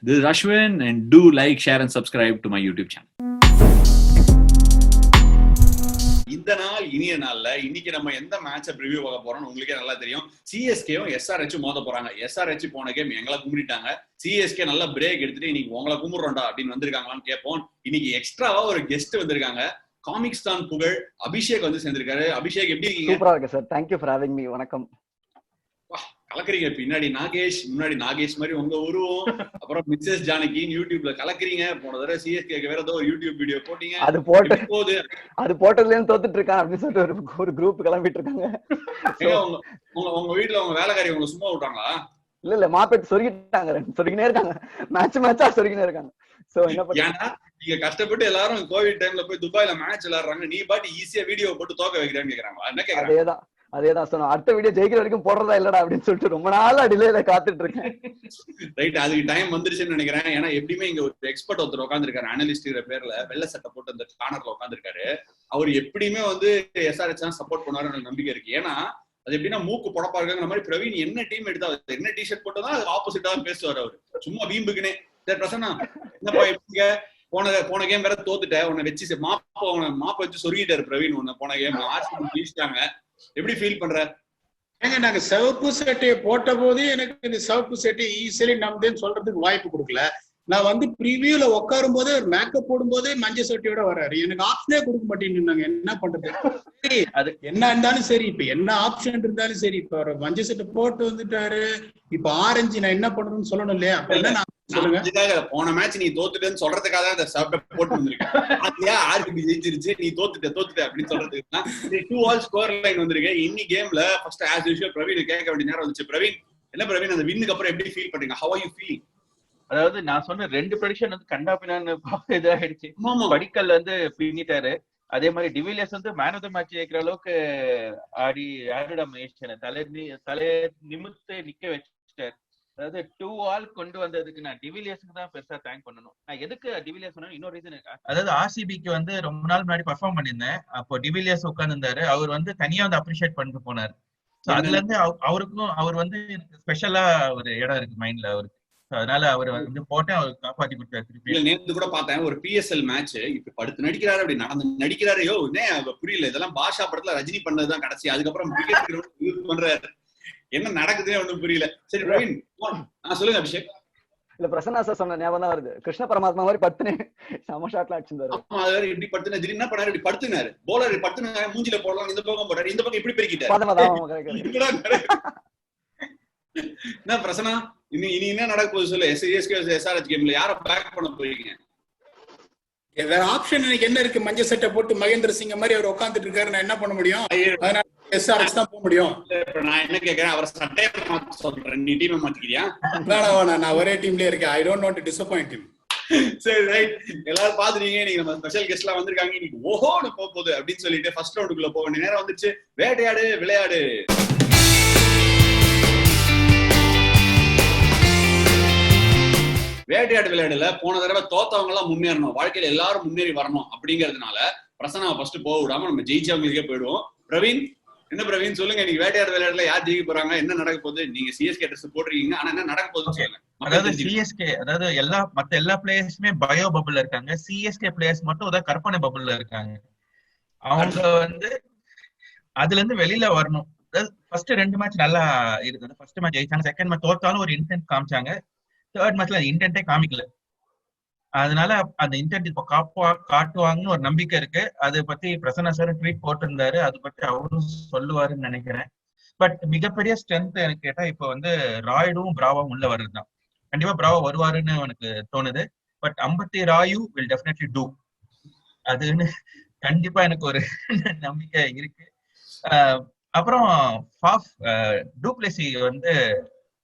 This is Ashwin, and do like, share, and subscribe to my YouTube channel. இந்த நாள் இனிய நாள்ல இன்னைக்கு நம்ம எந்த மேட்சை ப்ரிவியூ பார்க்க போறோம்னு உங்களுக்கே நல்லா தெரியும். சிஎஸ்கேவும் எஸ்ஆர்ஹெச் மோத போறாங்க. எஸ்ஆர்ஹெச் போன கேம் எங்களை கும்பிட்டாங்க. சிஎஸ்கே நல்லா பிரேக் எடுத்துட்டு இன்னைக்கு உங்களை கும்பிடுறோம்டா அப்படின்னு வந்திருக்காங்களான்னு கேட்போம். இன்னைக்கு எக்ஸ்ட்ராவா ஒரு கெஸ்ட் வந்திருக்காங்க. காமிக்ஸ்தான் புகழ் அபிஷேக் வந்து சேர்ந்திருக்காரு. அபிஷேக் எப்படி இருக்கீங்க? சூப்பரா இருக்கு sir. Thank you for having me. வணக்கம். கலக்குறீங்க. பின்னாடி நாகேஷ், முன்னாடி நாகேஷ் மாதிரி உங்க உருவம், அப்புறம் மிஸ்ஸஸ் ஜானகி யூடியூப்ல கலக்குறீங்க. போன தடவை சிஎஸ்கே வேற ஏதோ ஒரு யூடியூப் வீடியோ போட்டீங்க. அது போட்டதுல இருந்து தோத்துட்டு இருக்கான் அப்படின்னு சொல்லிட்டு ஒரு குரூப் கிளம்பிட்டு இருக்காங்க. உங்க வீட்டுல உங்க வேலைக்காரி உங்களை சும்மா விட்டாங்களா? இல்ல மாப்பேட் சொருகினே இருக்காங்க. மேட்சா சொருகினே இருக்காங்க. சோ என்ன பண்ணா நீங்க கஷ்டப்பட்டு எல்லாரும் கோவிட் டைம்ல போய் துபாயில மேட்ச் விளையாடுறாங்க, நீ பாட்டு ஈஸியா வீடியோ போட்டு தோக்க வைக்கிறேன்னு கேக்குறாங்க. என்ன கேக்குறாங்க? அதேதான் சொன்னோம். அடுத்த வீடியோ ஜெயிக்கிற வரைக்கும் போடுறதா இல்லடா அப்படின்னு சொல்லிட்டு ரொம்ப நாளா டிலேல காத்துட்டு இருக்கேன். ரைட், அதுக்கு டைம் வந்துருச்சுன்னு நினைக்கிறேன். ஏன்னா எப்படியுமே இங்க ஒரு எக்ஸ்பர்ட் ஒருத்தர் உட்காந்துருக்காரு, அனலிஸ்ட் பேர்ல வெள்ளை சட்டை போட்டு அந்த கார்னர்ல உட்காந்துருக்காரு. அவர் எப்படியுமே வந்து எஸ்ஆர்ஹெச் தான் சப்போர்ட் பண்ணுவாரு நம்பிக்கை இருக்கு. ஏன்னா அது எப்படின்னா மூக்கு புடப்பா இருக்காங்க மாதிரி. பிரவீன் என்ன டீம் எடுத்தா என்ன டிஷர்ட் போட்டோதான் அது ஆப்போசிட்டா தான் பேசுவார் அவரு, சும்மா வீம்புக்குனே. சரி பிரசன்னா, என்னப்பா எப்படிங்க போன கேம் வேற தோத்துட்ட, உன்னை வச்சு மாப்ப வச்சு சொருகிட்டாரு பிரவீன். உன்னை போன கேம் ஆர்சிபி ஜெயிச்சிட்டாங்க, எப்படி ஃபீல் பண்ற? ஏங்க நாங்க சிவப்பு சட்டையை போட்ட போதே எனக்கு இந்த சிவப்பு சட்டையை ஈஸிலி நம்புதுன்னு சொல்றதுக்கு வாய்ப்பு கொடுக்கல. நான் வந்து ப்ரிவியூல உட்காரும் போதே ஒரு மேக்கப் போடும் போதே மஞ்சள் சட்டையோட வர்றாரு. எனக்கு ஆப்ஷனே கொடுக்க மாட்டேன்னு என்ன பண்றது? சரி, அது என்ன இருந்தாலும் சரி, இப்ப என்ன ஆப்ஷன் இருந்தாலும் சரி, இப்ப ஒரு மஞ்சள் சட்டை போட்டு வந்துட்டாரு, இப்ப ஆரஞ்சு நான் என்ன பண்றதுன்னு சொல்லணும் இல்லையா? அப்ப சொல்லுங்க. போன மேட்ச் நீ தோத்துட்டேன்னு சொல்றதுக்காக தான் இந்த சட்டை போட்டு வந்திருக்கேன். ஆர்சிபி ஜெயிச்சிருச்சு, நீ தோத்துட்ட அப்படின்னு சொல்றதுக்கு 2-2 ஸ்கோர் லைன் வந்திருக்கு. இன்னி கேம்ல ஃபர்ஸ்ட் ஆஸ் யூசுவல் பிரவீன் கேட்க வேண்டிய நேரம் வந்துச்சு. பிரவீன், என்ன பிரவீன் அந்த வின்னுக்கு அப்புறம் எப்படி ஃபீல் பண்றீங்க? How are you feeling? அதாவது நான் சொன்ன 2 ப்ரெடிக்ஷன் வந்து கண்டாபினான்னு இதாயிடுச்சு. படிக்கல் வந்து பின்னிட்டாரு. அதே மாதிரி டிவிலியர்ஸ் வந்து மேன் ஆஃப் த மேட்ச் ஜெயிக்கிற அளவுக்கு ஆடிட முயற்சி தலைய நிமித்து நிக்க வச்சுட்டாரு. அதாவது 2-2 கொண்டு வந்ததுக்கு நான் டிவிலியர்ஸ்க்கு தான் பெருசா தேங்க் பண்ணணும். நான் எதுக்கு டிவிலியர்ஸ் சொன்னா இன்னொரு ரீசன் இருக்கா. அதாவது ஆர்சிபிக்கு வந்து ரொம்ப நாள் முன்னாடி பெர்ஃபார்ம் பண்ணியிருந்தேன். அப்போ டிவிலியர்ஸ் உட்கார்ந்துருந்தாரு. அவர் வந்து தனியா வந்து அப்ரிஷியேட் பண்ணிட்டு போனாரு. அதுல இருந்து அவருக்கும் அவர் வந்து ஸ்பெஷலா ஒரு இடம் இருக்கு மைண்ட்ல அவருக்கு. அதனால அவர் வந்து போட்டு அவர் காப்பாத்தி கொடுத்தாரு. நேத்து கூட பார்த்தேன் ஒரு பிஎஸ்எல் மேட்ச். இப்ப படுத்து நடிக்கிறாரு, அப்படி நடந்து நடிக்கிறாரு. புரியல, இதெல்லாம் பாஷா படத்துல ரஜினி பண்ணதுதான் கடைசி. அதுக்கப்புறம் பண்றாரு, என்ன நடக்குதுன்னு ஒண்ணும் புரியல. சரி பிரவீன், சொல்லுங்க அபிஷேக். இல்ல பிரசன்னா சார் சொன்ன ஞாபகம் தான் வருது. கிருஷ்ண பரமாத்மா மாதிரி படுத்துனே சம ஷாட்ல அடிச்சிருந்தாரு. இப்படி படுத்துனா என்ன பண்ணாரு? இப்படி படுத்துனாரு, போலர் படுத்துனாரு, மூஞ்சில போடலாம், இந்த பக்கம் போறாரு, இந்த பக்கம் இப்படி பெருக்கிட்டாரு. என்ன பிரசன்னா, இனி என்ன நடக்க போகுது சொல்லு? எஸ்ஆர்ஹெச் கேம்ல யார பேக் பண்ண போறீங்க? வேற ஆப்ஷன் எனக்கு என்ன இருக்கு? மஞ்சள் சட்டை போட்டு மகேந்திர சிங் மாதிரி அவர் உட்காந்துட்டு இருக்காரு, நான் என்ன பண்ண முடியும்? அதனால எஸ்ஆர்ஹெச் தான் போக முடியும். நான் என்ன கேக்குறேன், அவர் சட்டையை மாத்த சொல்றேன், நீ டீமை மாத்திக்கிறியா? நான் ஒரே டீம்லயே இருக்கேன். I don't want to disappoint him. சரி ரைட், எல்லாரும் பாத்துறீங்க. நீங்க நம்ம ஸ்பெஷல் கெஸ்ட் எல்லாம் வந்திருக்காங்க. இன்னைக்கு ஓஹோன்னு போகுது அப்படின்னு சொல்லிட்டு ஃபர்ஸ்ட் ரவுண்டுக்குள்ள போக வேண்டிய நேரம் வந்துச்சு. வேட்டையாடு விளையாடு. வேட்டையாடு விளையாடுல போன தடவை தோத்தவங்க எல்லாம் முன்னேறணும், வாழ்க்கையில எல்லாரும் முன்னேறி வரணும் அப்படிங்கறதுனால பிரசன்னாவை ஃபர்ஸ்ட் போக விடாம நம்ம ஜெயிச்சவங்களுக்கே போயிடுவோம். பிரவீன், என்ன பிரவீன் சொல்லுங்க, நீங்க வேட்டையாடு விளையாடுல யார் ஜெயிக்க போறாங்க, என்ன நடக்க போகுது? நீங்க சிஎஸ்கே ட்ரெஸ் போடுறீங்க, ஆனா என்ன நடக்க போகுதுன்னு சொல்லுங்க. அதாவது சிஎஸ்கே, அதாவது மத்த எல்லா பிளேயர்ஸுமே பயோ பபுள்ல இருக்காங்க. சிஎஸ்கே பிளேயர்ஸ் மட்டும் அதாவது கற்பனை பபுள்ல இருக்காங்க. அவங்க வந்து அதுல இருந்து வெளியில வரணும். ஃபர்ஸ்ட் 2 மேட்ச் நல்லா இருக்குது. ஃபர்ஸ்ட் மேட்ச் ஜெயிச்சாங்க, செகண்ட் மேட்ச் தோத்தாலும் ஒரு இன்டென்ட் காமிச்சாங்க. தேர்ட் மேட்ச்ல இன்டென்ட்டே காமிக்கல. அதனால அந்த இன்டென்ட் இப்ப காட்டுவாங்கன்னு ஒரு நம்பிக்கை இருக்கு. அதை பத்தி பிரசன்னா சார் ட்வீட் போட்டிருந்தாரு, அதை பத்தி அவரும் சொல்லுவாருன்னு நினைக்கிறேன். பட் மிகப்பெரிய ஸ்ட்ரென்த் எனக்கு கேட்டா இப்ப வந்து ராய்டும் பிராவும் உள்ள வர்றதுதான். கண்டிப்பா பிராவோ வருவாருன்னு எனக்கு தோணுது. பட் அம்பத்தி ராயு வில் டெஃபினெட்லி டூ, அதுன்னு கண்டிப்பா எனக்கு ஒரு நம்பிக்கை இருக்கு. அப்புறம் டூப்ளேசி வந்து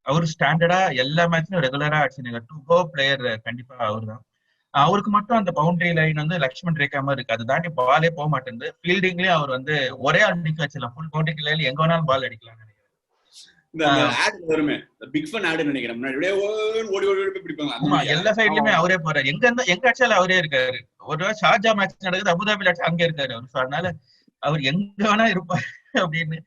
அவரு ஸ்டாண்டர்டா எல்லா மேட்ச்லயும் ரெகுலரா அடிச்சுங்க. டு கோ பிளேயர் கண்டிப்பா அவரு தான். அவருக்கு மட்டும் அந்த பவுண்டரி லைன் வந்து லக்ஷ்மண் ரேகா மாதிரி இருக்கு, அது தாண்டி பாலே போக மாட்டேங்குது. ஃபீல்டிங்லயும் அவர் வந்து ஒரே ஆள் நிக்க வச்சிடலாம், ஃபுல் பவுண்டரி லைன்ல எங்க வேணாலும் பால் அடிக்கலாம். எல்லா சைட்லயுமே அவரே போறாரு, எங்க அடிச்சாலும் அவரே இருக்காரு. ஒரு ஷார்ஜா மேட்ச் நடக்குது, அபுதாபில அங்க இருக்காரு அவரு. அதனால அவர் எங்க வேணா இருப்பாரு அப்படின்னு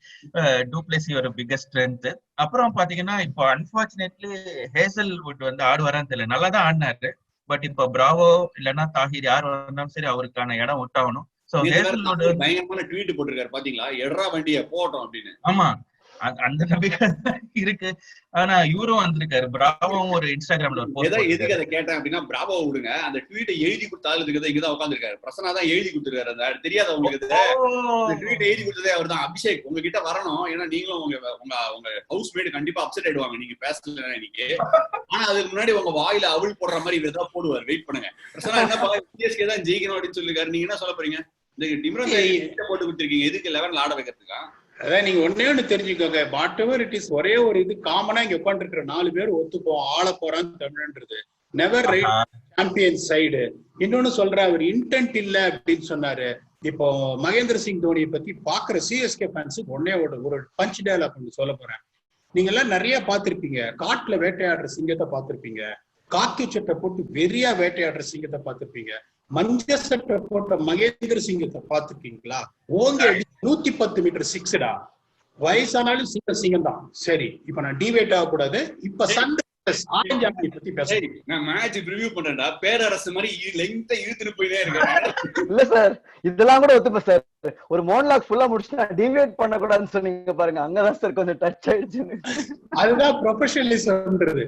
டூப்ளசி ஒரு பிகஸ்ட் ஸ்ட்ரென்த். அப்புறம் பாத்தீங்கன்னா இப்போ அன்பார்ச்சுனேட்லி ஹேசல்வுட் வந்து ஆடுவாரான்னு தெரியல, நல்லா தான் ஆடினாரு. பட் இப்போ பிராவோ இல்லைன்னா தாஹிர் யார் வந்தாலும் சரி அவருக்கான இடம் விட்டாகணும். சோ ஹேசல்வுட் பயங்கரமான ட்வீட் போட்டிருக்காரு பாத்தீங்களா, எட்ரா வண்டிய போட்டோம் அப்படின்னு. ஆமா, அந்த நம்பிக்கை இருக்கு. ஆனா இவரும் வந்திருக்காரு, பிராவோவும் ஒரு இன்ஸ்டாகிராம்ல ஒரு போஸ்ட். எதுக்கு அதை கேட்டேன் அப்படின்னா, பிராவோ விடுங்க, அந்த ட்வீட்டை எழுதி கொடுத்தாலும் இங்கதான் உட்காந்துருக்காரு. பிரசன்னா தான் எழுதி கொடுத்துருக்காரு. அந்த தெரியாத உங்களுக்கு ட்வீட் எழுதி கொடுத்ததே அவர் தான். அபிஷேக் உங்ககிட்ட வரணும், ஏன்னா நீங்களும் உங்க ஹவுஸ் மேட் கண்டிப்பா அப்செட் ஆயிடுவாங்க நீங்க பேசல இன்னைக்கு. ஆனா அதுக்கு முன்னாடி உங்க வாயில அவள் போடுற மாதிரி இவர் தான் போடுவார், வெயிட் பண்ணுங்க. பிரசன்னா என்ன சிஎஸ்கே தான் ஜெயிக்கணும் அப்படின்னு சொல்லிருக்காரு. நீங்க என்ன சொல்ல போறீங்க? இந்த டிம்ரன் போட்டு கொடுத்துருக்கீங்க, எதுக்கு 11 ஆட வைக்கிறதுக்கா? அதான் நீங்க ஒண்ணு தெரிஞ்சுக்கோங்க, வாட் எவர் இட் இஸ், ஒரே ஒரு இது காமனா இங்க உட்காந்து இருக்கிற 4 பேர் ஒத்துப்போம், ஆள போறான்னு தமிழ்ன்றது நெவர் ரைட் சாம்பியன் சைடு. இன்னொன்னு சொல்ற, அவர் இன்டென்ட் இல்ல அப்படின்னு சொன்னாரு. இப்போ மகேந்திர சிங் தோனியை பத்தி பாக்குற சிஎஸ்கே ஃபேன்ஸுக்கு ஒன்னே ஒரு பஞ்ச் டயலாக் ஒன்று சொல்ல போறேன். நீங்க எல்லாம் நிறைய பாத்திருப்பீங்க, காட்டுல வேட்டையாடுற சிங்கத்தை பாத்திருப்பீங்க, காத்து சட்டை போட்டு வெறியா வேட்டையாடுற சிங்கத்தை பாத்திருப்பீங்க, மஞ்ச சட்டை போட்ட மகேந்திர சிங்கத்தை பாத்துருக்கீங்களா? ஓங்க 110 மீட்டர் சிக்ஸ்டா, வயசானாலும் சிங்கம் தான். சரி, இப்ப நான் டிவேட் ஆகக்கூடாது. இப்ப சன்ரைசர்ஸ் ஆரஞ்சு ஆர்மி பத்தி பேசுறேன். நான் மேட்ச் ரிவ்யூ பண்றேன்டா, பேரரசு மாதிரி லெங்தா இழுத்துட்டு போயிட்டே இருக்கேன். இல்ல சார், இதெல்லாம் கூட ஒத்துப்பேன் சார். ஒரு மோனோலாக் ஃபுல்லா முடிச்சுட்டு டிவேட் பண்ண கூடாதுன்னு சொன்னீங்க பாருங்க, அங்கதான் சார் கொஞ்சம் டச் ஆயிடுச்சு. அதுதான் ப்ரொஃபஷனலிசம்ன்றது.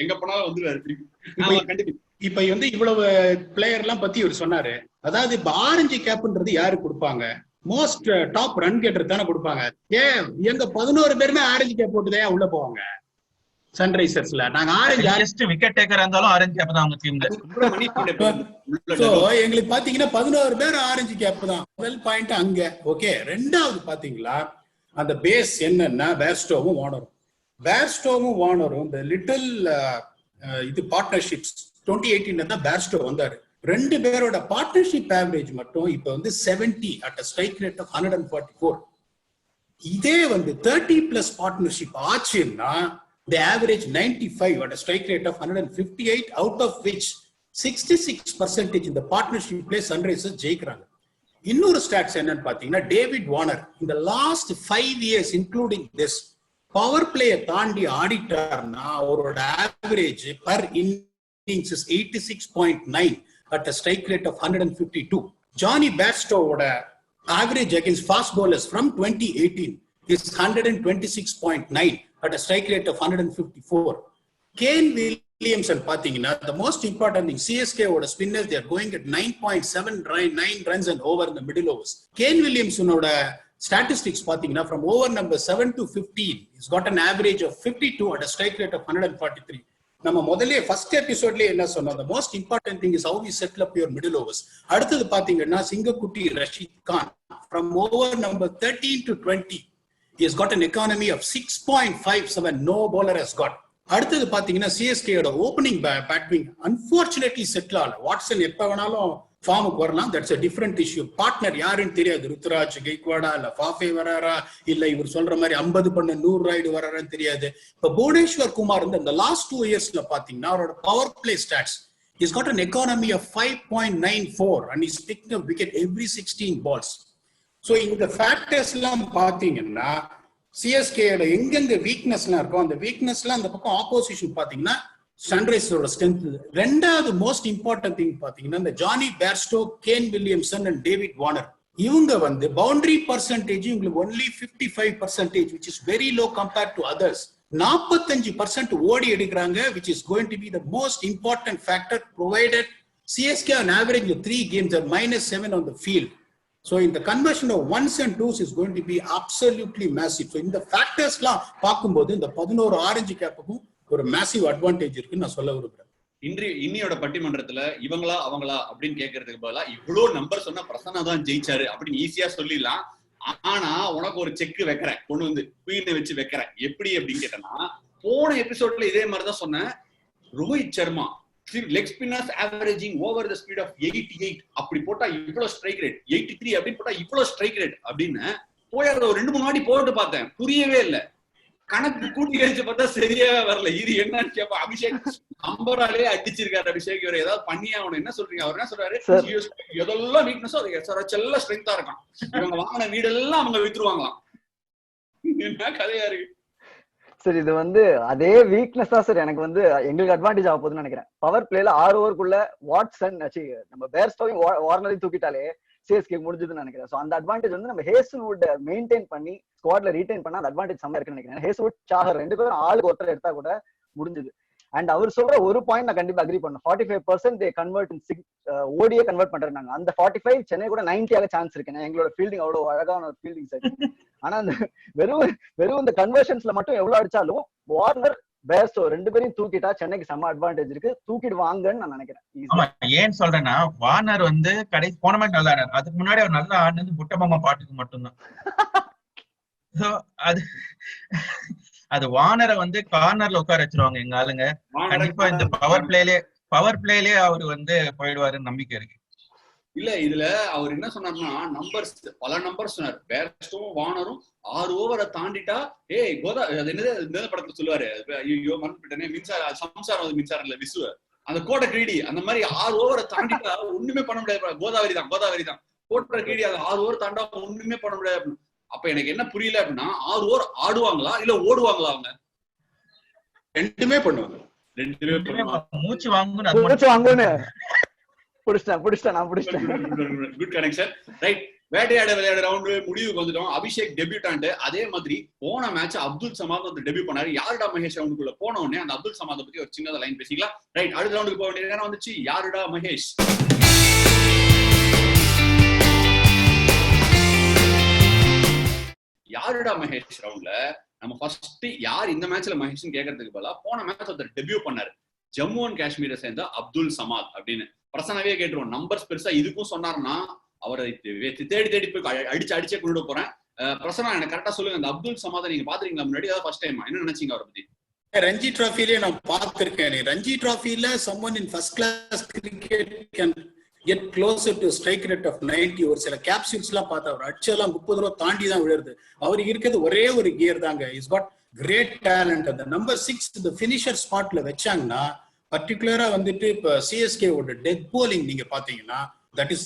எங்க போனாலும் வந்துருவாரு. இப்ப வந்து இவ்வளவு பிளேயர் எல்லாம் பத்தி இவர் சொன்னாரு. அதாவது இப்ப ஆரஞ்சு கேப்ன்றது யாரு கொடுப்பாங்க? மோஸ்ட் டாப் ரன் கேட்டர் தானே கொடுப்பாங்க. ஏன் எங்க 11 பேருமே ஆரஞ்சு கேப் போட்டுதான் உள்ள போவாங்க சன்ரைசர்ஸ்ல. நாங்க ஆரஞ்சு விக்கெட் டேக்கரா இருந்தாலும் ஆரஞ்சு கேப் தான் அவங்க டீம்ல. எங்களுக்கு பாத்தீங்கன்னா 11 பேர் ஆரஞ்சு கேப் தான். முதல் பாயிண்ட் அங்க. ஓகே, ரெண்டாவது பாத்தீங்களா அந்த பேஸ் என்னன்னா பேர்ஸ்டோவும் வார்னரும் இந்த லிட்டில் இது பார்ட்னர்ஷிப்ஸ் 2018 தான் பேர்ஸ்டோ வந்தாரு. 2 பேரோட பார்ட்னர்ஷிப் ஆவரேஜ் மட்டும் இப்ப வந்து 70 அட் ஸ்ட்ரைக் ரேட் ஆஃப் 144. இதே வந்து 30+ பார்ட்னர்ஷிப் ஆச்சுன்னா the average 95 at a strike rate of 158, out of which 66% in the partnership play Sunrisers ஜெயிக்கிறாங்க. இன்னொரு ஸ்டாட்ஸ் என்னன்னு பாத்தீங்கன்னா, டேவிட் வார்னர் இந்த last 5 years including this power பிளேயை தாண்டி ஆடிட்டார்னா அவரோட average per innings is 86.9 at a strike rate of 152. Jonny பேர்ஸ்டோவோட average against fast bowlers from 2018 is 126.9 at a strike rate of 154. Kane Williamson பாத்தீங்கன்னா, the most important thing, CSK ஓட spinners they are going at 9.79 runs and over in the middle overs. Kane Williamson ஓட statistics பாத்தீங்கன்னா, from over number 7 to 15 he's got an average of 52 at a strike rate of 143. நம்ம முதல்ல first எபிசோட்லயே என்ன சொன்னோம், the most important thing is how we settle up your middle overs. அடுத்தது பாத்தீங்கன்னா சிங்கக்குட்டி Rashid Khan from over number 13 to 20 he has got an economy of 6.57. no bowler has got. அடுத்தது பாத்தீங்கன்னா CSK ஓட opening Batwing unfortunately settle ஆகல. Watson எப்ப வேணாலும் ஃபார்முக்கு வரலாம், that's a different issue. Partner யாருன்னு தெரியாது, ருத்ராஜ் கெய்க்வாடா இல்ல ஃபாஃபே வராரா இல்ல இவர் சொல்ற மாதிரி 50 பண்ண 100 ரைடு வராரான்னு தெரியாது. இப்ப புவனேஸ்வர் குமார் வந்து இந்த லாஸ்ட் 2 yearsல பாத்தீங்கன்னா அவரோட power play stats he's got an economy of 5.94 and he's picking up wicket every 16 balls. So இந்த ஃபேக்டர்ஸ் எல்லாம் பாத்தீங்கன்னா சிஎஸ்கேல எங்கெங்க வீக்னஸ்லாம் இருக்கும் அந்த வீக்னஸ்லாம் அந்த பக்கம் ஆப்போசிஷன் பாத்தீங்கன்னா சன்ரைசரோட ஸ்ட்ரென்த். ரெண்டாவது மோஸ்ட் இம்பார்ட்டன்ட் திங் பாத்தீங்கன்னா இந்த Jonny Bairstow, Kane Williamson and David Warner இவங்க வந்து பவுண்டரி பர்சன்டேஜ் உங்களுக்கு only 55%, which is very low compared to others. 45% ஓடி எடுக்கிறாங்க, which is going to be the most important factor provided CSK on average in 3 games are -7 on the field. So in the conversion of ones and twos is going to be absolutely massive. So இந்த factors எல்லாம் பார்க்கும்போது இந்த 11 orange கேப்புக்கும் ஒரு massive advantage இருக்குன்னு நான் சொல்ல விரும்புறேன். இன்னியோட பட்டிமன்றத்துல இவங்களா அவங்களா அப்படின்னு கேட்கறதுக்கு பதிலா இவ்வளவு நம்பர் சொன்னா பிரசன்னா தான் ஜெயிச்சாரு அப்படின்னு ஈஸியா சொல்லிடலாம். ஆனா உனக்கு ஒரு செக் வைக்கிறேன், கொண்டு வந்து குயினை வச்சு வைக்கிறேன். எப்படி அப்படின்னு கேட்டேன்னா, போன எபிசோட்ல இதே மாதிரிதான் சொன்னேன். Rohit Sharma leg spinners averaging over the speed of 88 அப்படி போட்டா இவ்வளவு ஸ்ட்ரைக் ரேட், 83 அப்படின்னு போட்டா இவ்வளவு ஸ்ட்ரைக் ரேட் அப்படின்னு போய் அதை ஒரு 2-3 வாட்டி போட்டு பார்த்தேன், புரியவே இல்லை. கணக்கு கூட்டி கழிச்சு பார்த்தா சரியாவே வரல. இது என்னன்னு கேப்பா. அபிஷேக் நம்பராலே அடிச்சிருக்காரு. அபிஷேக் இவர் ஏதாவது பண்ணியே அவனு என்ன சொல்றீங்க? அவர் என்ன சொல்றாரு, எதெல்லாம் வீக்னஸோ அது SRH எல்லாம் ஸ்ட்ரென்த்தா இருக்கான். இவங்க வாங்கின வீடெல்லாம் அவங்க வித்துருவாங்களாம். என்ன கதையா இருக்கு. சார் இது அதே வீக்னஸ் தான் சார் எனக்கு எங்களுக்கு அட்வான்டேஜ் ஆக போகுதுன்னு நினைக்கிறேன். பவர் பிளேல 6 ஓவருக்குள்ள வாட்சன் நம்ம பேர்ஸ்டோவையும் வார்னரையும் தூக்கிட்டாலே சிஎஸ்கே முடிஞ்சதுன்னு நினைக்கிறேன். சோ அந்த அட்வான்டேஜ் நம்ம ஹேசல்வுட் மெயின்டைன் பண்ணி ஸ்குவாட்ல ரீடைன் பண்ணா அந்த அட்வான்டேஜ் செம்ம இருக்குன்னு நினைக்கிறேன். ஹேசல்வுட் சாகர் 2 பேரும் ஆளுக்கு ஒருத்தர் எடுத்தா கூட முடிஞ்சது. அண்ட் அவர் சொல்ற ஒரு பாயிண்ட் நான் கண்டிப்பா அக்ரி பண்ணேன். 45% they convert in 6 ஓடியே கன்வெர்ட் பண்றாங்க. அந்த 45 சென்னை கூட 90 ஆக சான்ஸ் இருக்கு. எங்களோட ஃபீல்டிங் அவ்வளவு அழகான ஃபீல்டிங் சார். ஆனா அந்த வெறும் இந்த கன்வர்ஷன்ஸ்ல மட்டும் எவ்வளவு அடிச்சாலும் வார்னர் பேர்ஸ்டோ 2 பேரையும் தூக்கிட்டா சென்னைக்கு செம்ம அட்வான்டேஜ் இருக்கு. தூக்கிடுவாங்கன்னு நான் நினைக்கிறேன். ஏன் சொல்றேன்னா வார்னர் கடைசி போனமெண்ட் நல்லா ஆனார். அதுக்கு முன்னாடி அவர் நல்லா ஆடினது புட்டமாமா பாட்டுக்கு மட்டும்தான். அது வார்னரை கார்னர்ல உட்கார வச்சிருவாங்க எங்க ஆளுங்க. கண்டிப்பா இந்த பவர் பிளேலே அவரு போயிடுவாருன்னு நம்பிக்கை இருக்கு. இல்ல இதுல அவர் என்ன சொன்னார்னா பல நம்பர்ஸ் சொன்னார். பேர்ஸ்டோவும் வார்னரும் 6 ஓவரை தாண்டிட்டா கோதா அது என்னது படத்துல சொல்லுவாரு, ஐயோ மறந்துட்டேனே, மின்சாரம் இல்ல விசுவ அந்த கோட்டை கிரீடி அந்த மாதிரி 6 ஓவரை தாண்டிட்டா ஒண்ணுமே பண்ண முடியாது. கோதாவரி தான் கோட்டை கிரீடி அது 6 ஓவர் தாண்டா ஒண்ணுமே பண்ண முடியாது. அப்ப எனக்கு என்ன புரியல அப்படின்னா 6 ஓவர் ஆடுவாங்களா இல்ல ஓடுவாங்களா? அவங்க ரெண்டுமே பண்ணுவாங்க. மூச்சு வாங்குன்னு குட் கனெக்ஷன். ரைட், வேட்டையாட விளையாட ரவுண்ட் முடிவுக்கு வந்துட்டோம். அபிஷேக் டெபியூட்டான்ட். அதே மாதிரி போன மேட்ச் அப்துல் சமாத் டெபியூ பண்ணாரு. யாருடா மகேஷ் ரவுண்டுக்குள்ள போன உடனே அந்த அப்துல் சமாத் பத்தி ஒரு சின்னதா லைன் பேசிக்கலாம். ரைட், அடுத்த ரவுண்டுக்கு போக வேண்டிய நேரம் வந்துச்சு. யாருடா மகேஷ்? யாருடா மகேஷ் ரவுண்ட்ல நம்ம ஃபர்ஸ்ட் யார் இந்த மேட்ச்ல மகேஷ்னு கேட்கறதுக்கு பதிலா போன மேட்ச் ஒருத்தர் டெபியூ பண்ணாரு, ஜம்மு அண்ட் காஷ்மீரை சேர்ந்த அப்துல் சமாத் அப்படின்னு. பிரசனாவே கேட்டுருவோம். நம்பர்ஸ் பெருசா இதுக்கும் சொன்னாருன்னா அவரை தேடி போய் அடிச்சே கொண்டு போறேன். பிரசனா எனக்கு கரெக்டா சொல்லுங்க, அந்த அப்துல் சமாதை நீங்க பாத்துறீங்களா முன்னாடி? அதாவது ஃபர்ஸ்ட் டைம் என்ன நினைச்சீங்க அவரை பத்தி? ரஞ்சி டிராஃபிலே நான் பார்த்திருக்கேன். Ranji டிராஃபில someone in first class cricket can get closer to strike rate of 90. ஒரு சில கேப்சூல்ஸ் எல்லாம் பார்த்தா அவர் அடிச்செல்லாம் 30 ரூபா தாண்டி தான் விழுறது. அவருக்கு இருக்கிறது ஒரே ஒரு கியர் தாங்க. Is got great talent. அந்த நம்பர் 6 இந்த ஃபினிஷர் ஸ்பாட்ல வச்சாங்கன்னா பர்டிகுலரா இப்ப சிஎஸ்கே ஓட டெத் போலிங் நீங்க பாத்தீங்கன்னா that is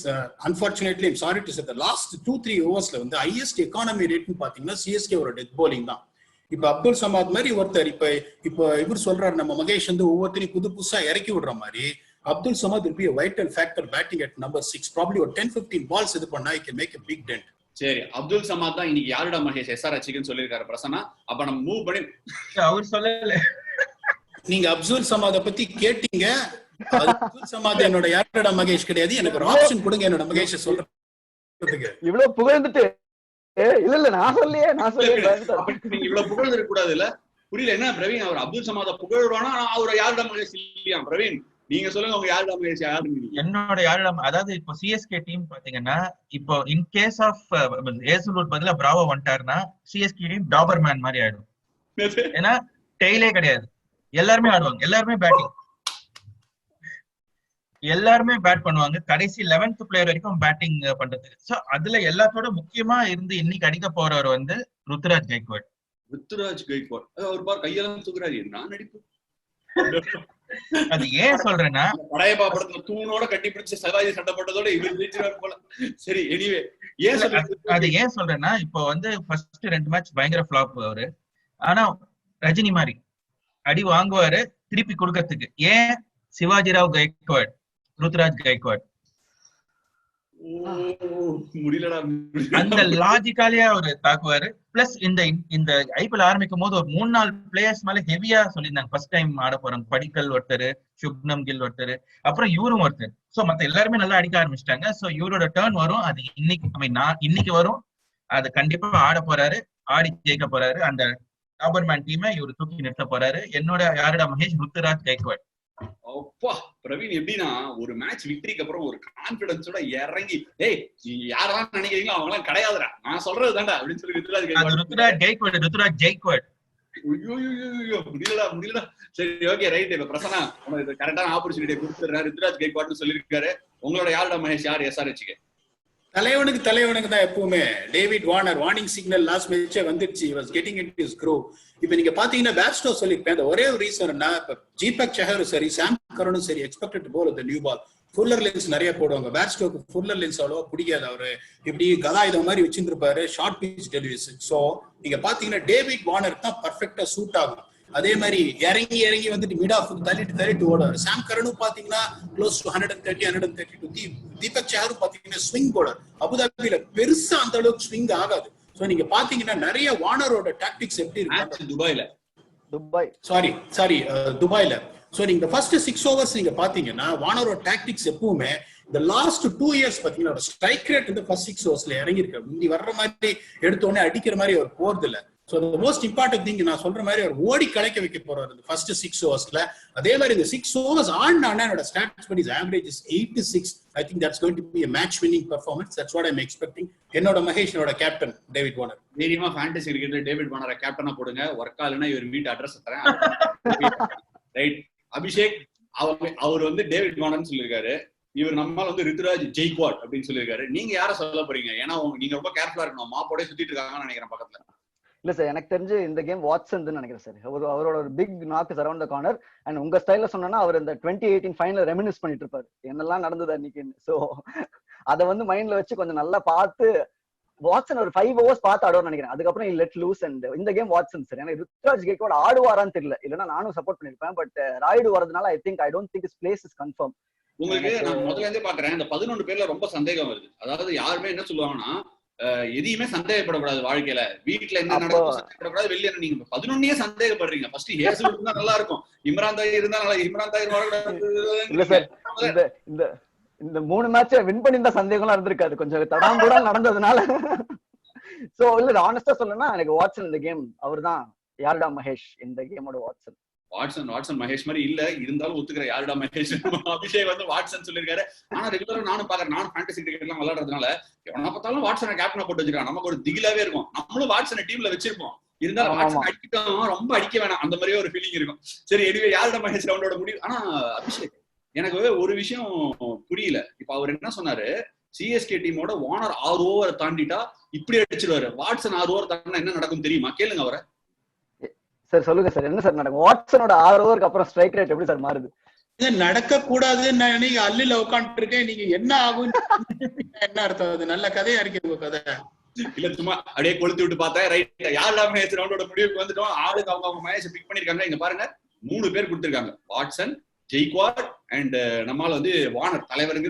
unfortunately I'm sorry to say the last 2-3 ஓவர்ஸ்ல highest economy rate பாத்தீங்கன்னா சிஎஸ்கே ஓட டெத் போலிங் தான். இப்ப அப்துல் சமாத் மாதிரி ஒருத்தர் இப்ப இவர் சொல்றாரு நம்ம மகேஷ் ஒவ்வொருத்தரையும் புதுசா இறக்கி விடுற மாதிரி Abdul Samad will be a vital factor batting at number 6. probably ஒரு 10-15 balls இது பண்ணா he can make a big dent. சரி, அப்துல் சமாத் தான் இன்னைக்கு யாருடா மகேஷ் SRHன்னு சொல்லிருக்காரு பிரசன்னா. அப்ப நம்ம மூவ் பண்ணி அவர் சொல்லல. நீங்க அப்துல் சமாத பத்தி கேட்டீங்க. அப்துல் சமாத் என்னோட யாருடா மகேஷ் கிடையாது. எனக்கு ஒரு ஆப்ஷன் கொடுங்க என்னோட மகேஷ் சொல்றதுக்கு. இவ்வளவு புகழ்ந்துட்டு இல்ல நான் சொல்லியே நீங்க இவ்வளவு புகழ்ந்து இருக்க கூடாது இல்ல? புரியல என்ன பிரவீன்? அவர் அப்துல் சமாத புகழ்றானா அவர் யாருடா மகேஷ் இல்லையா? பிரவீன் நீங்க சொல்லுங்க, உங்க யாருடா மகேஷ் யாருன்னு. என்னோட யாருடா, அதாவது இப்போ சிஎஸ்கே டீம் பாத்தீங்கன்னா இப்போ இன் கேஸ் ஆஃப் ஹேசல்வுட் பதிலா பிராவோ வந்துட்டாருன்னா சிஎஸ்கே டீம் டாபர்மேன் மாதிரி ஆயிடும். ஏன்னா டெய்லே கிடையாது, எல்லாருமே ஆடுவாங்க, எல்லாருமே பேட் பண்ணுவாங்க. கடைசி 11th பிளேயர் வரைக்கும் பேட்டிங் பண்றதுக்கு. சோ அதுல எல்லாத்தோட முக்கியமா இருந்து இன்னைக்கு அடிக்க போறவர் ருத்துராஜ் கைக்வாட். அவர் பார் கையெல்லாம் தூக்குறாரு. என்ன நடிப்பு! அது ஏன் சொல்றேன்னா படையப்பா படத்துல தூணோட கட்டி பிடிச்சு சவாரி சட்டப்பட்டதோட இவர் ஜெயிச்சார் போல. சரி, எனிவே அது ஏன் சொல்றேன்னா இப்போ ஃபர்ஸ்ட் 2 மேட்ச் பயங்கர ஃபிளாப் அவரு. ஆனா ரஜினி மாதிரி அடி வாங்குவாரு திருப்பி கொடுக்கறதுக்கு. ஏன் சிவாஜிராவ் கைக்வாட், ருத்துராஜ் கைக்வாட் அந்த லாஜிக்காலியா அவரு தாக்குவாரு. பிளஸ் இந்த ஐபிஎல் ஆரம்பிக்கும் போது ஒரு 3-4 பிளேயர்ஸ் மேல ஹெவியா சொல்லியிருந்தாங்க ஃபர்ஸ்ட் டைம் ஆட போறாங்க. படிக்கல் ஒருத்தர், சுப்னம் கில் ஒருத்தர், அப்புறம் இவரும் ஒருத்தர். சோ மத்த எல்லாருமே நல்லா அடிக்க ஆரம்பிச்சிட்டாங்க. சோ இவரோட டர்ன் வரும். அது இன்னைக்கு வரும். அது கண்டிப்பா ஆட போறாரு, ஆடி ஜெயிக்க போறாரு. அந்த டாபர்மேன் டீமை இவரு தூக்கி நிறுத்த போறாரு. என்னோட யாருடா மகேஷ் ருத்துராஜ் கைக்வாட். அப்பா பிரவீன் எப்படின்னா ஒரு மேட்ச் விக்டரிக்கு அப்புறம் ஒரு கான்பிடன்ஸோட இறங்கி யாரெல்லாம் நினைக்கிறீங்களோ அவங்க எல்லாம் கிடையாதுடா, நான் சொல்றது தான்டா அப்படின்னு சொல்லி ருத்துராஜ் கைக்வாட். முடியலடா. சரி, ஓகே, ரைட். இப்ப பிரசன்னா உங்களுக்கு கரெக்டான ஆப்பர்ச்சுனிட்டியை கொடுத்துடுறேன். ருத்துராஜ் கைக்வாட்னு சொல்லியிருக்காரு. உங்களோட யாருடா மகேஷ்? யார் SRHக்கு? தலைவனுக்கு தான் எப்பவுமே. David Warner warning signal last மேட்சே வந்துருச்சு. he was getting into his groove. இப்ப நீங்க பாத்தீங்கன்னா பேட்ஸ்டோ சொல்லிருப்பேன். அந்த ஒரே ஒரு ரீசன்னா இப்ப தீபக் சஹரும் சரி சாம் கரனும் சரி எக்ஸ்பெக்டட் போல் இந்த நியூ பால் ஃபுல்லர் லென்ஸ் நிறைய போடுவாங்க. பேட்ஸ்டோக்கு ஃபுல்லர் லென்ஸ் அவ்வளவா பிடிக்காது. அவரு இப்படி கதாயுதம் மாதிரி வச்சிருப்பாரு ஷார்ட் பிச் டெலிவரிஸ். சோ நீங்க பாத்தீங்கன்னா டேவிட் வார்னருக்கு தான் பர்ஃபெக்டா சூட் ஆகும். அதே மாதிரி இறங்கி வந்துட்டு மிட் ஆஃப் தள்ளிட்டு ஓடுவார். சாம் கரனும் பாத்தீங்கன்னா க்ளோஸ் டு 132. தீபக் சஹரும் பாத்தீங்கன்னா ஸ்விங் போலர். அபுதாபியில பெருசா அந்த அளவுக்கு ஸ்விங் ஆகாது. சோ நீங்க பாத்தீங்கன்னா நிறைய வார்னரோட டாக்டிக்ஸ் எப்படி இருக்கு துபாயில. சோ நீங்க ஃபர்ஸ்ட் 6 ஓவர்ஸ் நீங்க பாத்தீங்கன்னா வார்னரோட டாக்டிக்ஸ் எப்பவுமே இந்த லாஸ்ட் 2 இயர்ஸ் பாத்தீங்கன்னா ஸ்ட்ரைக் ரேட் வந்து ஃபர்ஸ்ட் 6 ஓவர்ஸ்ல இறங்கி இருக்கு. முந்தி வர்ற மாதிரி எடுத்த உடனே அடிக்கிற மாதிரி அவர் போறது இல்ல. So the most important thing நான் சொல்ற மாதிரி அவர் ஓடி கலைக்க வைக்க போறாரு இந்த ஃபர்ஸ்ட் 6 ஓவர்ஸ்ல. அதே மாதிரி இந்த 6 ஓவர்ஸ் ஆடினானே என்னோட ஸ்டாட்ஸ் படி average is 86. I think that's going to be a match winning performance. That's what I'm expecting. என்னோட மகேஷ் என்னோட கேப்டன் டேவிட் வார்னர். தைரியமா ஃபேண்டசி கிரிக்கெட்ல டேவிட் வார்னரை கேப்டனா போடுங்க. ஒர்க் ஆலனா இவர் வீட் அட்ரஸ் தரேன். ரைட். அபிஷேக் அவர் வந்து டேவிட் வார்னர்னு சொல்லிருக்காரு. இவர் நம்மால வந்து ரித்துராஜ் ஜெய்க்வாட் அப்படின்னு சொல்லியிருக்காரு. நீங்க யார சொல்ல போறீங்க? ஏன்னா நீங்க ரொம்ப கேர்ஃபுல்லா இருக்கணும். மாப்போட சுத்திட்டு இருக்காங்கன்னு நினைக்கிறேன் பக்கத்துல. இல்ல சார், எனக்கு தெரிஞ்சு இந்த கேம் வாட்சன் நினைக்கிறேன் சார். அவரோட ஒரு big knock is around the corner. And உங்க ஸ்டைல சொன்னா அவர் இந்த 2018 ஃபைனல் ரெமினிஸ் பண்ணிட்டு இருப்பாரு என்னெல்லாம் நடந்தது அன்னைக்கு. சோ அதை வந்து மைண்ட்ல வச்சு கொஞ்சம் நல்லா பார்த்து வாட்சன் ஒரு 5 ஓவர்ஸ் பார்த்து ஆடுவார்னு நினைக்கிறேன். அதுக்கப்புறம் லெட் லூஸ். அண்ட் இந்த கேம் வாட்சன் சார். எனக்கு ருத்ராஜ் கேக்வாட் ஆடுவாரான்னு தெரியல. இல்லைன்னா நானும் சப்போர்ட் பண்ணிருப்பேன். பட் ராய்டு வரதுனால I don't think his place is confirm. உங்களுக்கு நான் முதல்ல இருந்தே பாக்குறேன் இந்த 11 பேர்ல ரொம்ப சந்தேகம் வருது. அதாவது யாருமே என்ன சொல்லுவாங்கன்னா எதையுமே சந்தேகப்படக்கூடாது வாழ்க்கையில. வீட்டுல என்ன நடக்கும் சந்தேகப்படக்கூடாது. வெளியே நீங்க 11 சந்தேகப்படுறீங்க. ஃபர்ஸ்ட் ஹேசல் இருந்தா நல்லா இருக்கும். இம்ரான் தாயிர் இருந்தா நல்லா. இம்ரான் தாயிர் இல்ல சார், இந்த 3 மேட்ச வின் பண்ணிருந்தா சந்தேகம்லாம் இருந்திருக்காது. கொஞ்சம் தடாம்புடா நடந்ததுனால. சோ இல்ல ஆனஸ்டா சொல்லணும்னா எனக்கு வாட்சன் இந்த கேம் அவர் தான் யாருடா மகேஷ் இந்த கேமோட வாட்சன். வாட்சன் மகேஷ் மாதிரி இல்ல இருந்தாலும் ஒத்துக்கிற யாருடா மகேஷ். அபிஷேக் வந்து வாட்சன் சொல்லிருக்காரு. ஆனா ரெகுலரா நானும் பாக்குறேன். நானும் ஃபேண்டசி கிரிக்கெட் எல்லாம் விளையாடுறதுனால எவனா பார்த்தாலும் வாட்சனை கேப்டனா போட்டு வச்சிருக்கான். நமக்கு ஒரு திகிலாவே இருக்கும். நம்மளும் வாட்சனை டீம்ல வச்சிருப்போம். இருந்தாலும் வாட்சன் அடிக்கட்டும் ரொம்ப அடிக்க வேணாம் அந்த மாதிரியே ஒரு ஃபீலிங் இருக்கும். சரி எதுவே யாருடா மகேஷ் ரவுண்டோட முடிவு. ஆனா அபிஷேக் எனக்கு ஒரு விஷயம் புரியல. இப்ப அவர் என்ன சொன்னாரு, சிஎஸ்கே டீமோட வார்னர் 6 ஓவர் தாண்டிட்டா இப்படி அடிச்சிருவாரு. வாட்சன் 6 ஓவர் தாண்டினா என்ன நடக்கும் தெரியுமா? கேளுங்க அவரை. சார் சொல்லுங்க சார், என்ன சார் நடக்கும்? வாட்சனோட 6 ஓவருக்கு அப்புறம் ஸ்ட்ரைக் ரேட் எப்படி சார் மாறுது? நடக்க கூடாதுன்னு நீங்க அள்ளில உட்காந்துட்டு இருக்கேன். நீங்க என்ன ஆகும் என்ன அர்த்தம்? அது நல்ல கதையா இருக்கு உங்க கதை. இல்ல சும்மா அப்படியே கொளுத்து விட்டு பார்த்தா ரைட் யாருடா மகேஷ் ரவுண்டோட முடிவுக்கு வந்துட்டோம். ஆளுக்கு அவங்க மகேஷ் பிக் பண்ணிருக்காங்க. இங்க பாருங்க 3 பேர் கொடுத்திருக்காங்க. வாட்சன், ஜெய்க்வாட் அண்ட் நம்மால வந்து வார்னர் தலைவருக்கு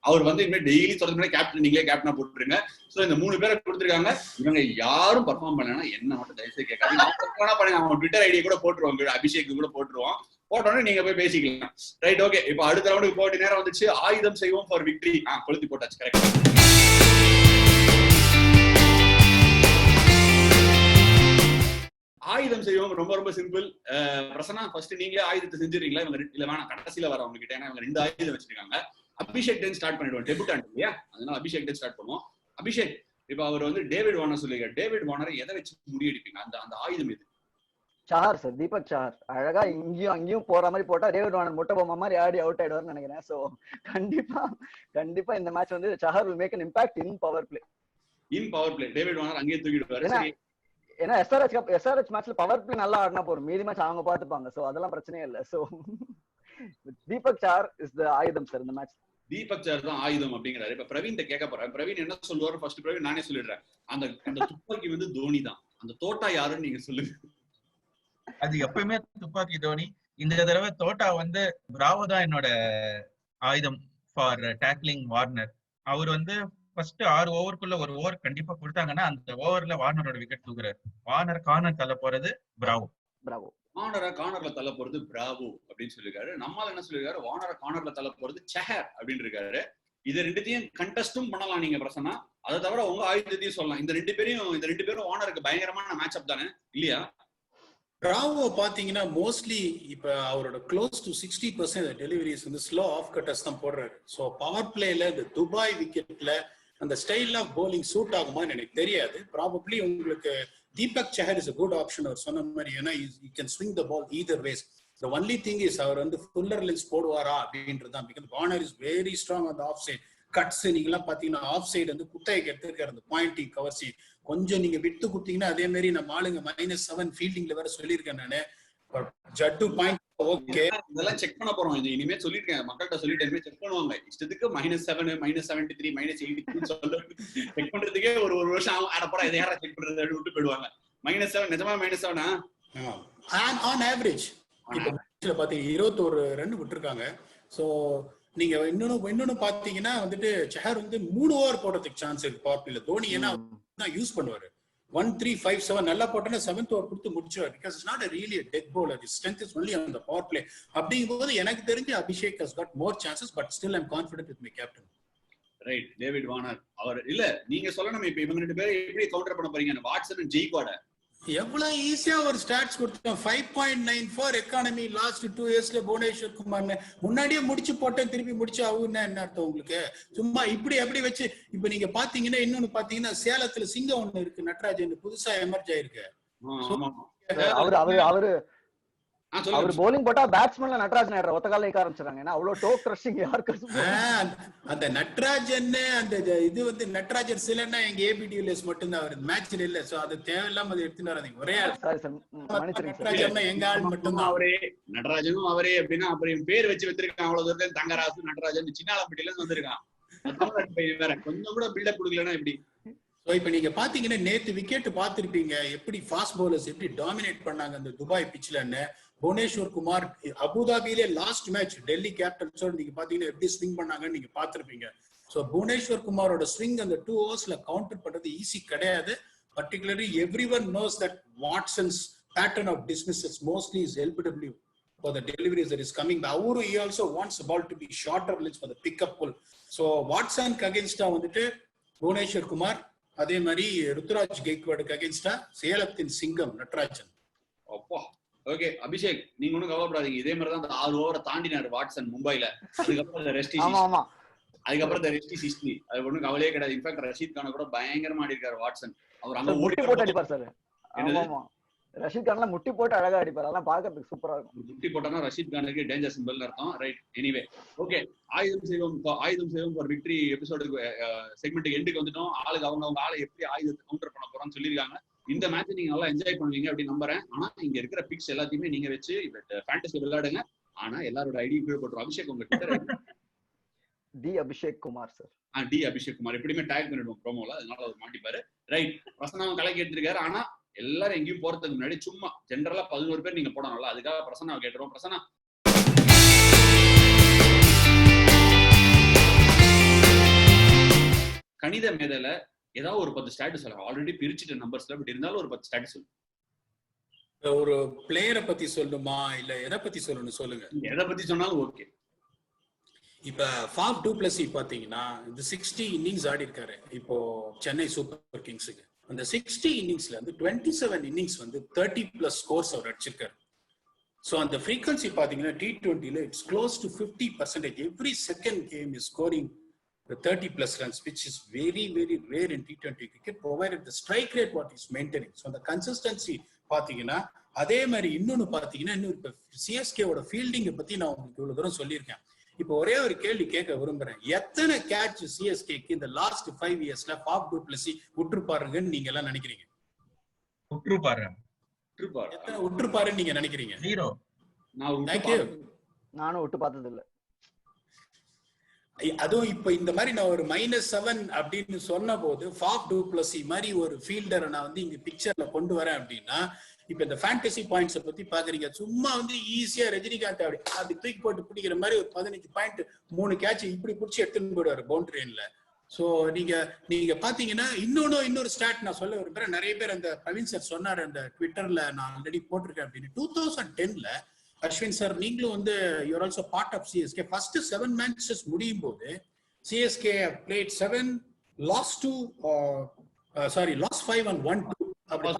அவர் வந்து இனிமே டெய்லி சொல்றது கேப்டன் நீங்களே கேப்டனா போட்டுருங்க. சோ இந்த 3 பேரை கொடுத்துருக்காங்க. இவங்க யாரும் பர்ஃபார்ம் பண்ணா என்ன மட்டும் தயவுசெய்து கேட்காது. பண்ணுங்க. அவங்க ட்விட்டர் ஐடியா கூட போட்டுருவாங்க. அபிஷேக் கூட போட்டுருவோம். போட்டோன்னே நீங்க போய் பேசிக்கலாம். Right okay. இப்ப அடுத்த ரவுண்டுக்கு போட்டு நேரம் வந்துச்சு. ஆயுதம் செய்வோம் ஃபார் விக்டரி. கொளுத்தி போட்டாச்சு. கரெக்ட். ஆயுதம் செய்வோம் ரொம்ப ரொம்ப சிம்பிள். பிரசன்னா ஃபர்ஸ்ட் நீங்களே ஆயுதத்தை செஞ்சிருக்கீங்களா? இவங்க இல்ல வேணாம் கடைசியில வர அவங்க கிட்ட. ஏன்னா இவங்க 2 ஆயுதம் வச்சிருக்காங்க. அபிஷேக் டென் ஸ்டார்ட் பண்ணிடுவோம். டெபுட்டான்ட் இல்லையா? அதனால அபிஷேக் டென் ஸ்டார்ட் பண்ணுவோம். அபிஷேக் இப்ப அவர் வந்து டேவிட் வார்னர் சொல்லுங்க. டேவிட் வார்னரை எதை வச்சு முடியடிப்பீங்க? அந்த ஆயுதம் எது? சார் தீபக் சார் அழகா இங்கேயும் அங்கேயும் போற மாதிரி போட்டா டேவிட் வார்னர் முட்டை பொம்மை மாதிரி ஆடி அவுட் ஆயிடுவார்னு நினைக்கிறேன். சோ கண்டிப்பா இந்த மேட்ச் வந்து சஹர் will make an impact in power play. David Warner அங்கேயே தூக்கிடுவாரு. ஏன்னா எஸ்ஆர்எச் மேட்ச்ல பவர் பிளே நல்லா ஆடினா போறோம். மீதி மேட்ச் அவங்க பாத்துப்பாங்க. சோ அதெல்லாம் பிரச்சனையே இல்ல. So Deepak sir is the ஆயுதம் சார் இந்த மேட்ச். தீபக் சார் தான் ஆயுதம் அப்படிங்கிறாரு. இப்ப பிரவீன் கேட்க போறேன். பிரவீன் என்ன சொல்லுவாரு? ஃபர்ஸ்ட் பிரவீன் நானே சொல்லிடுறேன். அந்த துப்பாக்கி வந்து தோனி தான். அந்த தோட்டா யாருன்னு நீங்க சொல்லுங்க. அது எப்பயுமே துப்பாக்கி தோனி. இந்த தடவை தோட்டா வந்து பிராவோ தான் என்னோட ஆயுதம் ஃபார் டேக்லிங் வார்னர். அவர் வந்து ஃபர்ஸ்ட் 6 ஓவருக்குள்ள ஒரு ஓவர் கண்டிப்பா கொடுத்தாங்கன்னா அந்த ஓவர்ல வார்னரோட விக்கெட் தூக்குறாரு. வார்னர் கார்னர் தள்ள போறது பிராவோ. வார்னரை கார்னர்ல தள்ள போறது பிராவோ அப்படின்னு சொல்லிருக்காரு. நம்மால என்ன சொல்லிருக்காரு? வார்னரை கார்னர்ல தள்ள போறது சஹர் அப்படின்னு இருக்காரு. இது ரெண்டுத்தையும் கண்டெஸ்டும் பண்ணலாம் நீங்க பிரசன்னா. அதை தவிர உங்க ஆயுதத்தையும் சொல்லலாம். இந்த ரெண்டு பேரும் வார்னருக்கு பயங்கரமான மேட்ச் அப் தானே இல்லையா? பிராவோ பாத்தீங்கன்னா மோஸ்ட்லி இப்ப அவரோட க்ளோஸ் டு 60% டெலிவரிஸ் வந்து ஸ்லோ ஆஃப் கட்டர்ஸ் தான் போடுறாரு. ஸோ பவர் பிளேல இந்த துபாய் விக்கெட்ல அந்த ஸ்டைல் ஆஃப் பவுலிங் சூட் ஆகுமான்னு எனக்கு தெரியாது. ப்ராபப்ளி உங்களுக்கு தீபக் சஹர் இஸ் a good option. அவர் சொன்ன மாதிரி ஏன்னா you can swing the ball either ways. The only thing is அவர் வந்து ஃபுல்லர் லென்ஸ் போடுவாரா அப்படின்றது தான். Because Warner is very strong on the off side. Cuts நீங்க எல்லாம் பாத்தீங்கன்னா ஆஃப் சைடு வந்து குத்தகைக்கு எடுத்திருக்காரு அந்த பாயிண்ட் கவர் சீட். கொஞ்சம் நீங்க விட்டு குடுத்தீங்கன்னா அதே மாதிரி நம்ம ஆளுங்க -7 ஃபீல்டிங்ல வேற சொல்லியிருக்கேன் நானு. ஜட்டு பாயிண்ட் ஓகே இதெல்லாம் செக் பண்ண போறோம். இது இனிமே சொல்லிருக்கேன் மக்கள்கிட்ட சொல்லிட்டு செக் பண்ணுவாங்க. இஷ்டத்துக்கு -7 -73 -83 சொல்ல செக் பண்றதுக்கே ஒரு வருஷம் அடப்படா இதை யாரா செக் பண்றது விட்டு போயிடுவாங்க. -7 நிஜமா -7 ஆன் ஆவரேஜ் இப்ப மேட்ச்ல பாத்தீங்க 21 ரன் விட்டுருக்காங்க. சோ நீங்க இன்னொன்னு பாத்தீங்கன்னா வந்துட்டு சஹர் வந்து 3 ஓவர் போடுறதுக்கு சான்ஸ் இருக்கு பவர் பிளேல. தோனி ஏன்னா யூஸ் பண்ணுவாரு 1-3-5-7 நல்லா போட்டோன்னா 7th ஓவர் கொடுத்து முடிச்சுவார். Because it's not really a dead bowler. His strength is only on the power play. அப்படிங்கும்போது எனக்கு தெரிஞ்சு Abhishek has got more chances, but still I'm confident with my captain. Right. David Warner அவர் இல்ல நீங்க சொல்லணும். இப்ப இவங்க 2 பேரும் எப்படி கவுண்டர் பண்ண போறீங்க? வாட்சன் அண்ட் ஜெய்க்வாட எவ்வளவு ஈஸியா ஒரு ஸ்டாட்ஸ் கொடுத்தோம். 5.94 எக்கானமி லாஸ்ட் 2 இயர்ஸ்ல புவனேஸ்வர் குமார் முன்னாடியே முடிச்சு போட்டேன் திருப்பி முடிச்சு ஆகுன்னு என்ன அர்த்தம் உங்களுக்கு? சும்மா இப்படி அப்படி வச்சு இப்ப நீங்க பாத்தீங்கன்னா இன்னொன்னு பாத்தீங்கன்னா சேலத்துல சிங்கம் ஒண்ணு இருக்கு நட்ராஜன் புதுசா எமர்ஜ் ஆயிருக்கு. அவர் bowling போட்டா பேட்ஸ்மேன்ல நட்ராஜன் ஆயிடுற ஒத்த கால நிக்க ஆரம்பிச்சாங்க. ஏன்னா அவ்வளவு டோ கிரஷிங் யாருக்கு அந்த நட்ராஜன் அந்த இது வந்து நட்ராஜன் சிலன்னா எங்க ஏபிடிஎல்எஸ் மட்டும் தான் வருது மேட்ச்ல இல்ல. சோ அது தேவையில்லாம அதை எடுத்துட்டு வராதீங்க. ஒரே நட்ராஜன் எங்க ஆள் மட்டும் தான் அவரே நடராஜனும் அவரே அப்படின்னா அப்புறம் பேர் வச்சு வச்சிருக்காங்க. அவ்வளவு தூரத்துல தங்கராசு நட்ராஜன் சின்னாலப்பட்டியில இருந்து வந்திருக்கான். வேற கொஞ்சம் கூட பில்டப் கொடுக்கலன்னா எப்படி? இப்ப நீங்க பாத்தீங்கன்னா நேத்து விக்கெட் பாத்திருப்பீங்க எப்படி ஃபாஸ்ட் பவுலர்ஸ் எப்படி டாமினேட் பண்ணாங்க அந்த துபாய் பிச்லன்னு. புவனேஸ்வர் குமார் அபுதாபியிலே லாஸ்ட் மேட்ச் டெல்லி கேபிட்டல்ஸோட நீங்க பாத்தீங்கன்னா எப்படி ஸ்விங் பண்ணாங்கன்னு நீங்க பாத்திருப்பீங்க. சோ புவனேஸ்வர் குமாரோட ஸ்விங் அந்த 2 ஓவர்ஸ்ல கவுண்டர் பண்றது ஈஸி கிடையாது. Particularly everyone knows that Watson's pattern of dismissals mostly is LBW for the deliveries that is coming. Avuru he also wants the ball to be shorter lengths for the pickup pull. So Watson against வந்துட்டு புவனேஸ்வர் குமார் அதே மாதிரி ருத்ராஜ் கெய்க்வாடுக்கு அகைன்ஸ்டா சேலத்தின் சிங்கம் நட்ராஜன். அப்பா okay Abhishek நீங்க ஒண்ணும் கவலைப்படாதீங்க. இதே மாதிரி தான் அந்த 6 ஓவரை தாண்டினாரு வாட்சன் மும்பைல. அதுக்கப்புறம் அந்த ரெஸ்ட் ஹிஸ்டரி அது ஒண்ணும் கவலையே கிடையாது. இன்ஃபேக்ட் ரஷீத் கான கூட பயங்கரமா ஆடி இருக்காரு வாட்சன். அவர் அங்க ஓடி போட்டு அடிப்பார் சார். ஆமா ரஷீத் கான்லாம் முட்டி போட்டு அழகா அடிப்பார். அதெல்லாம் பார்க்கிறதுக்கு சூப்பரா இருக்கும். முட்டி போட்டானா ரஷீத் கானுக்கு டேஞ்சர் சிம்பிள்னு அர்த்தம். ரைட். எனிவே ஓகே ஆயுதம் செய்வோம் ஃபார் விக்டரி எபிசோடுக்கு செக்மெண்ட் எண்டுக்கு வந்துட்டோம். ஆளுக்கு அவங்க ஆளை எப்படி ஆயுதத்தை கவுண்டர் பண்ண போறோம்னு சொல்லியிருக்காங்க. இந்த மேட்ச் நீங்க நல்லா என்ஜாய் பண்ணுவீங்க அப்படின்னு நம்புறேன். ஆனா இங்க இருக்கிற பிக்ஸ் எல்லாத்தையுமே நீங்க வச்சு ஃபேண்டசி விளையாடுங்க. ஆனா எல்லாரோட ஐடி கீழே போட்டுரும். அபிஷேக் உங்க Twitter T Abhishek Kumar sir. T Abhishek Kumar எப்படியுமே டேக் பண்ணிடுவோம் ப்ரோமோல. அதனால அவர் மாட்டிப்பாரு. ரைட். பிரசன்னாவும் கலக்கி எடுத்திருக்காரு. ஆனா எல்லாரும் எங்கேயும் போறதுக்கு முன்னாடி சும்மா ஜென்ரலா 11 பேர் நீங்க போடணும்ல. அதுக்காக பிரசன்னாவை கேட்டுருவோம். பிரசன்னா கணித மேதையில ஏதாவது ஒரு 10 ஸ்டாட்ஸ் சொல்லுங்க. ஆல்ரெடி பிரிச்சுட்ட நம்பர்ஸ்ல பட் இருந்தாலும் ஒரு 10 ஸ்டாட்ஸ் சொல்லுங்க. ஒரு பிளேயரை பத்தி சொல்லணுமா இல்ல எதை பத்தி சொல்லணும் சொல்லுங்க. எதை பத்தி சொன்னாலும் ஓகே. இப்ப ஃபாஃப் டூ பிளஸி பாத்தீங்கன்னா இந்த 60 இன்னிங்ஸ் ஆடி இருக்காரு இப்போ சென்னை சூப்பர் கிங்ஸுக்கு. அந்த 60 இன்னிங்ஸ்ல வந்து 27 இன்னிங்ஸ் வந்து 30+ ஸ்கோர்ஸ் அவர் அடிச்சிருக்காரு. சோ அந்த ஃப்ரீக்வன்சி பாத்தீங்கன்னா T20ல it's close to 50%. Every second game is scoring 30+ runs, which is very very rare in T20 cricket, provided the strike rate what is maintaining. So the consistency பாத்தீங்கன்னா அதே மாதிரி இன்னொன்னு பாத்தீங்கன்னா இப்ப சிஎஸ்கேவோட ஃபீல்டிங்கை பத்தி நான் உங்களுக்கு இவ்வளவு தூரம் சொல்லியிருக்கேன். இப்போ ஒரே ஒரு கேள்வி கேட்க விரும்புறேன். எத்தனை கேட்ச் சிஎஸ்கேக்கு இந்த லாஸ்ட் 5 இயர்ஸ்ல ஃபாஃப் டூ பிளஸி விட்டுருப்பாருங்கன்னு நீங்க எல்லாம் நினைக்கிறீங்க? எத்தனை விட்டுருப்பாருன்னு நீங்க நினைக்கிறீங்க? 0. நானும் விட்டு பார்த்தது இல்ல. அதுவும் இப்ப இந்த மாதிரி நான் ஒரு -7 அப்படின்னு சொன்ன போது ஃபாஃப் டூ பிளஸி மாதிரி ஒரு ஃபீல்டரை நான் வந்து இங்க பிக்சர்ல கொண்டு வரேன் அப்படின்னா இப்ப இந்த ஃபேண்டசி பாயிண்ட்ஸை பத்தி பாக்குறீங்க. சும்மா வந்து ஈஸியா ரஜினிகாந்த் அப்படி தூக்கி போட்டு பிடிக்கிற மாதிரி ஒரு 15 பாயிண்ட் 3 கேட்ச் இப்படி பிடிச்சி எடுத்துன்னு போயிடுவாரு பவுண்டரி லைன்ல. சோ நீங்க பாத்தீங்கன்னா இன்னொரு ஸ்டாட் நான் சொல்ல விரும்புறேன். நிறைய பேர் அந்த பிரவீன் சார் சொன்னாரு அந்த ட்விட்டர்ல நான் ஆல்ரெடி போட்டிருக்கேன் அப்படின்னு. 2010ல அஸ்வின் சார் நீங்களும் வந்து you are also part of CSK. First 7 matches முடியும் போது சிஎஸ்கே பிளேட் 7 லாஸ்ட் 5 and 1-2. தப்பா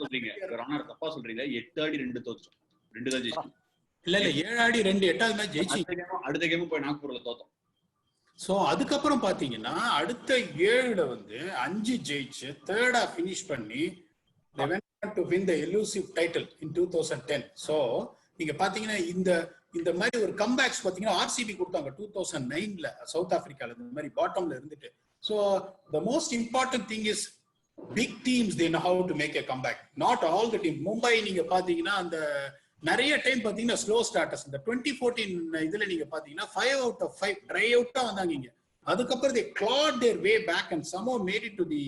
சொல்றீங்க 8 ஆடி 2 தோத்தோம். 2 தான் ஜெயிச்சோம். இல்ல 7 ஆடி 2 8வது மேட்ச் ஜெயிச்சு அடுத்த கேம் போய் நாக்பூர்ல தோத்தோம். சோ அதுக்கப்புறம் பாத்தீங்கன்னா அடுத்த 7ல வந்து 5 ஜெயிச்சு 3rd finish பண்ணி they went to win the elusive title in 2010. So நீங்க பாத்தீங்கன்னா இந்த இந்த மாதிரி ஒரு கம்பேக்ஸ் பாத்தீங்கன்னா ஆர்சிபி கொடுத்தாங்க 2009ல சவுத் ஆப்பிரிக்கால இந்த மாதிரி பாட்டம்ல இருந்துட்டு. So the most important thing is big teams they know how to make a comeback. Not all the team. Mumbai நீங்க பாத்தீங்கன்னா அந்த நிறைய டைம் பாத்தீங்கன்னா ஸ்லோ ஸ்டார்டர்ஸ். இந்த 2014 இதுல நீங்க பாத்தீங்கன்னா 5 out of 5 ட்ரை அவுட்டா வந்தாங்க இங்க. அதுக்கப்புறம் they clawed their way back and somehow made it to the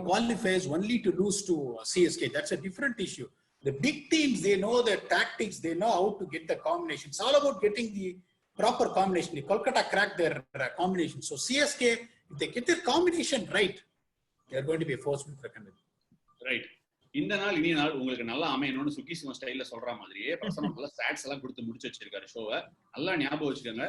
qualifiers only to lose to CSK. That's a different issue. The big teams, they know their tactics, they know how to get the combination. It's all about getting the proper combination. The Kolkata cracked their combination. So CSK, if they get their combination right, they are going to be a force with reckoning. Right. இந்த நாள் இனிய நாள் உங்களுக்கு நல்லா அமையணும்னு சுக்கி சிவன் ஸ்டைல்ல சொல்ற மாதிரியே பிரசனம் நல்லா ஸ்டாட்ஸ் எல்லாம் கொடுத்து முடிச்சு வச்சிருக்காரு ஷோவை. நல்லா ஞாபகம் வச்சுக்கோங்க.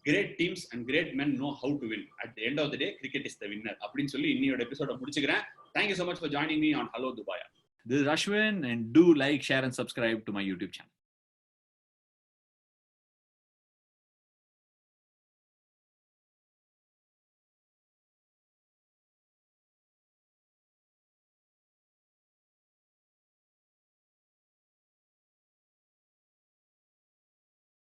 Great teams and great men know how to win. At the end of the day, cricket is the winner. அப்படின்னு சொல்லி இன்னையோட எபிசோட முடிச்சுக்கிறேன். Thank you so much for joining me on Hello Dubai. This is Ashwin, and do like, share and subscribe to my YouTube channel.